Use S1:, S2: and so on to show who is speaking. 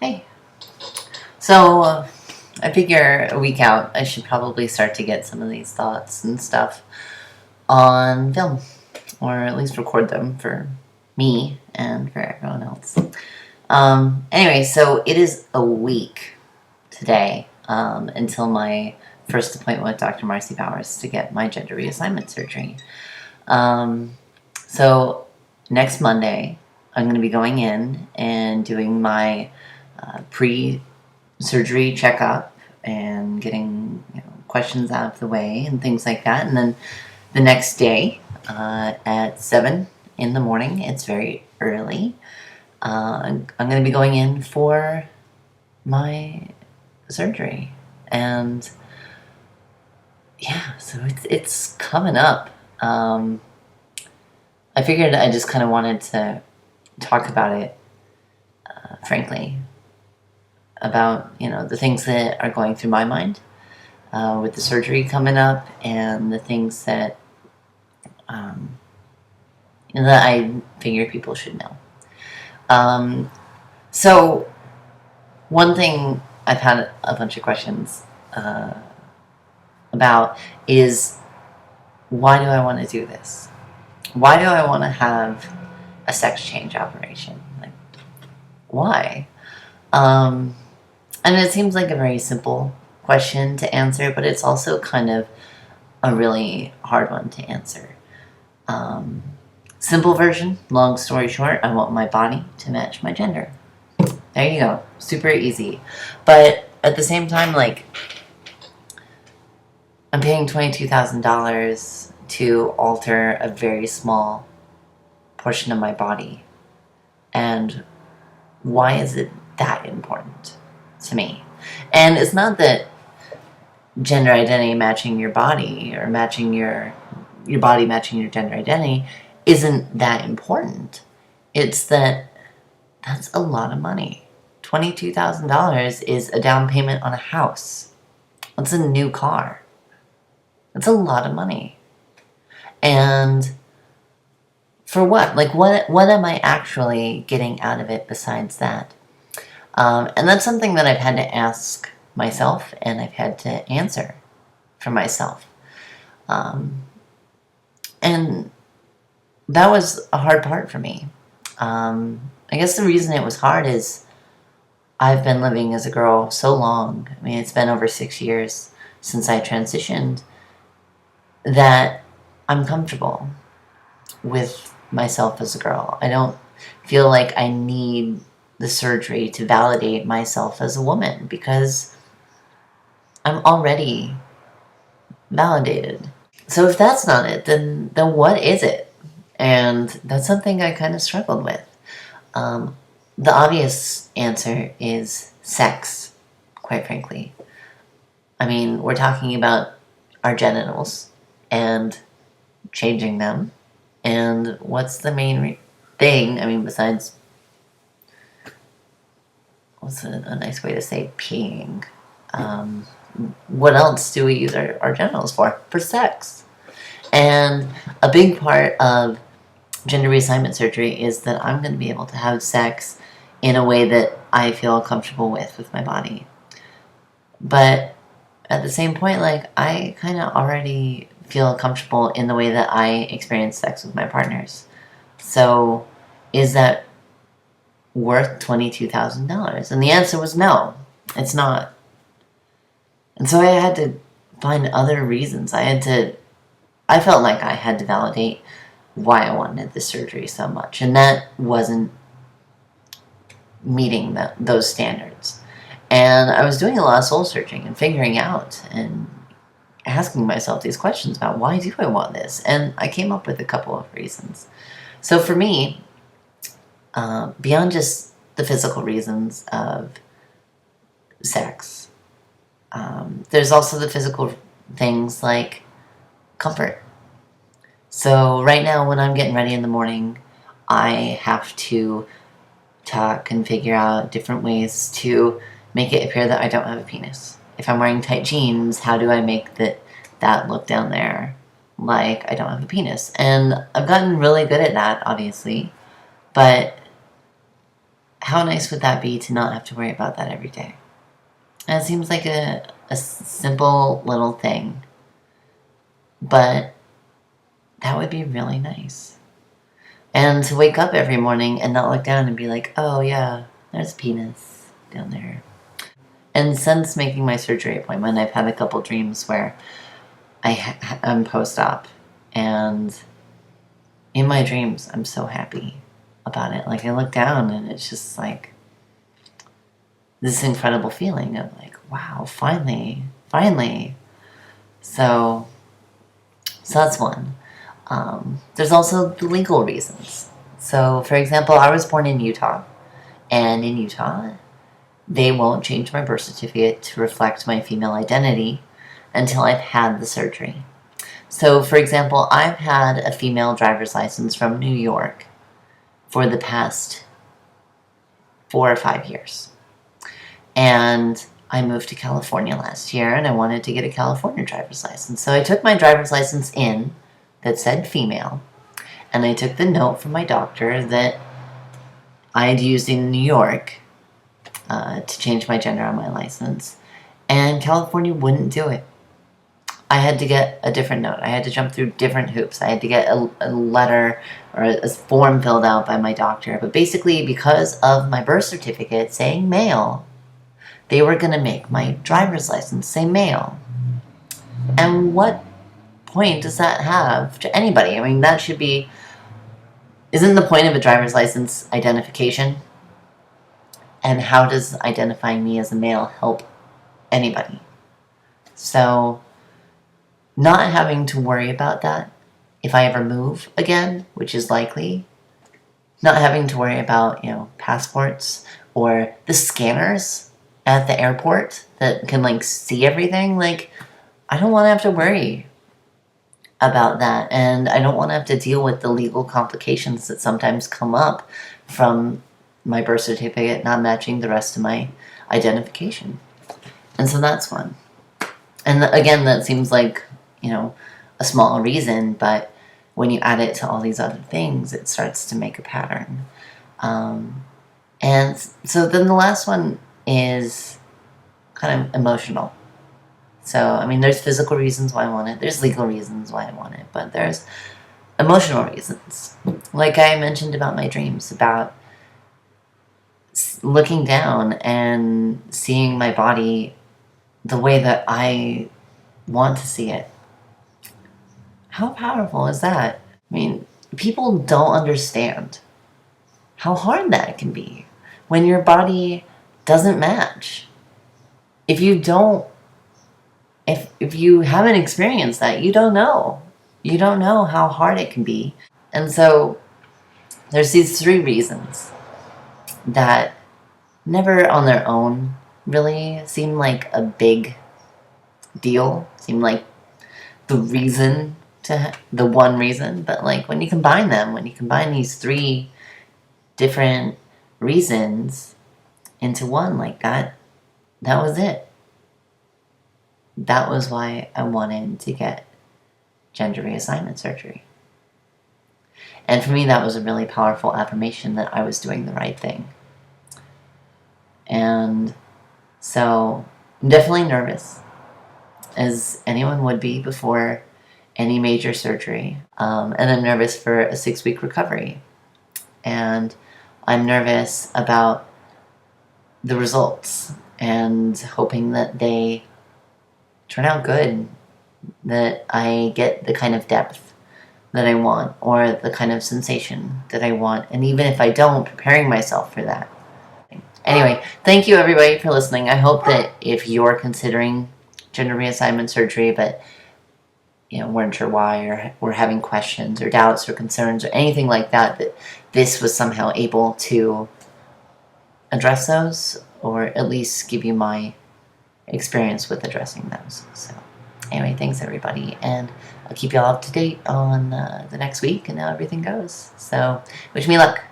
S1: Hey. So, I figure a week out, I should probably start to get some of these thoughts and stuff on film, or at least record them for me and for everyone else. Anyway, so it is a week today until my first appointment with Dr. Marcy Bowers to get my gender reassignment surgery. So, next Monday, I'm going to be going in and doing my pre-surgery checkup and getting questions out of the way and things like that. And then the next day at 7 in the morning, it's very early, I'm going to be going in for my surgery. And yeah, so it's coming up. I figured I just kind of wanted to talk about it, frankly, about the things that are going through my mind with the surgery coming up, and the things that that I figure people should know. So one thing I've had a bunch of questions about is, why do I want to do this? Why do I want to have a sex change operation? Like, why? And it seems like a very simple question to answer, but it's also kind of a really hard one to answer. Simple version, long story short, I want my body to match my gender. There you go. Super easy. But at the same time, like, I'm paying $22,000 to alter a very small portion of my body. And why is it that important to me? And it's not that gender identity matching your body, or matching your body matching your gender identity, isn't that important. It's that that's a lot of money. $22,000 is a down payment on a house. That's a new car. That's a lot of money. And for what? Like, what am I actually getting out of it besides that? And that's something that I've had to ask myself, and I've had to answer for myself. And that was a hard part for me. I guess the reason it was hard is I've been living as a girl so long. I mean, it's been over 6 years since I transitioned, that I'm comfortable with myself as a girl. I don't feel like I need the surgery to validate myself as a woman, because I'm already validated. So if that's not it, then what is it? And that's something I kind of struggled with. The obvious answer is sex, quite frankly. I mean, we're talking about our genitals and changing them. And what's the main thing? I mean, besides, what's a nice way to say peeing? What else do we use our genitals for? For sex. And a big part of gender reassignment surgery is that I'm going to be able to have sex in a way that I feel comfortable with my body. But at the same point, like, I kind of already feel comfortable in the way that I experience sex with my partners. So is that worth $22,000? And the answer was no, it's not. And so I had to find other reasons. I felt like I had to validate why I wanted the surgery so much, and that wasn't meeting those standards. And I was doing a lot of soul searching and figuring out and asking myself these questions about, why do I want this? And I came up with a couple of reasons. So for me, beyond just the physical reasons of sex, there's also the physical things like comfort. So right now, when I'm getting ready in the morning, I have to talk and figure out different ways to make it appear that I don't have a penis. If I'm wearing tight jeans, how do I make that look down there like I don't have a penis? And I've gotten really good at that, obviously, but how nice would that be to not have to worry about that every day? And it seems like a simple little thing, but that would be really nice. And to wake up every morning and not look down and be like, oh yeah, there's a penis down there. And since making my surgery appointment, I've had a couple dreams where I'm post-op, and in my dreams, I'm so happy about it. Like, I look down and it's just like this incredible feeling of like, wow, finally. So that's one. There's also the legal reasons. So, for example, I was born in Utah, and in Utah, they won't change my birth certificate to reflect my female identity until I've had the surgery. So, for example, I've had a female driver's license from New York for the past 4 or 5 years. And I moved to California last year, and I wanted to get a California driver's license. So I took my driver's license in that said female, and I took the note from my doctor that I had used in New York to change my gender on my license, and California wouldn't do it. I had to get a different note. I had to jump through different hoops. I had to get a letter or a form filled out by my doctor. But basically, because of my birth certificate saying male, they were going to make my driver's license say male. And what point does that have to anybody? I mean, that should be... Isn't the point of a driver's license identification? And how does identifying me as a male help anybody? So, not having to worry about that if I ever move again, which is likely. Not having to worry about, passports or the scanners at the airport that can, see everything. I don't want to have to worry about that. And I don't want to have to deal with the legal complications that sometimes come up from my birth certificate not matching the rest of my identification. And so that's one. And again, that seems like, a small reason, but when you add it to all these other things, it starts to make a pattern. And so then the last one is kind of emotional. So, there's physical reasons why I want it. There's legal reasons why I want it. But there's emotional reasons. Like I mentioned about my dreams, about looking down and seeing my body the way that I want to see it. How powerful is that? People don't understand how hard that can be when your body doesn't match. If you haven't experienced that, you don't know. You don't know how hard it can be. And so there's these 3 reasons that never on their own really seem like a big deal, seem like the one reason, but when you combine these 3 different reasons into one like that was it. That was why I wanted to get gender reassignment surgery. And for me, that was a really powerful affirmation that I was doing the right thing. And so I'm definitely nervous, as anyone would be before any major surgery. And I'm nervous for a 6-week recovery. And I'm nervous about the results and hoping that they turn out good, that I get the kind of depth that I want or the kind of sensation that I want. And even if I don't, preparing myself for that. Anyway, thank you everybody for listening. I hope that if you're considering gender reassignment surgery but weren't sure why, or were having questions or doubts or concerns or anything like that, that this was somehow able to address those, or at least give you my experience with addressing those. So anyway, thanks everybody, and I'll keep y'all up to date on the next week and how everything goes. So wish me luck.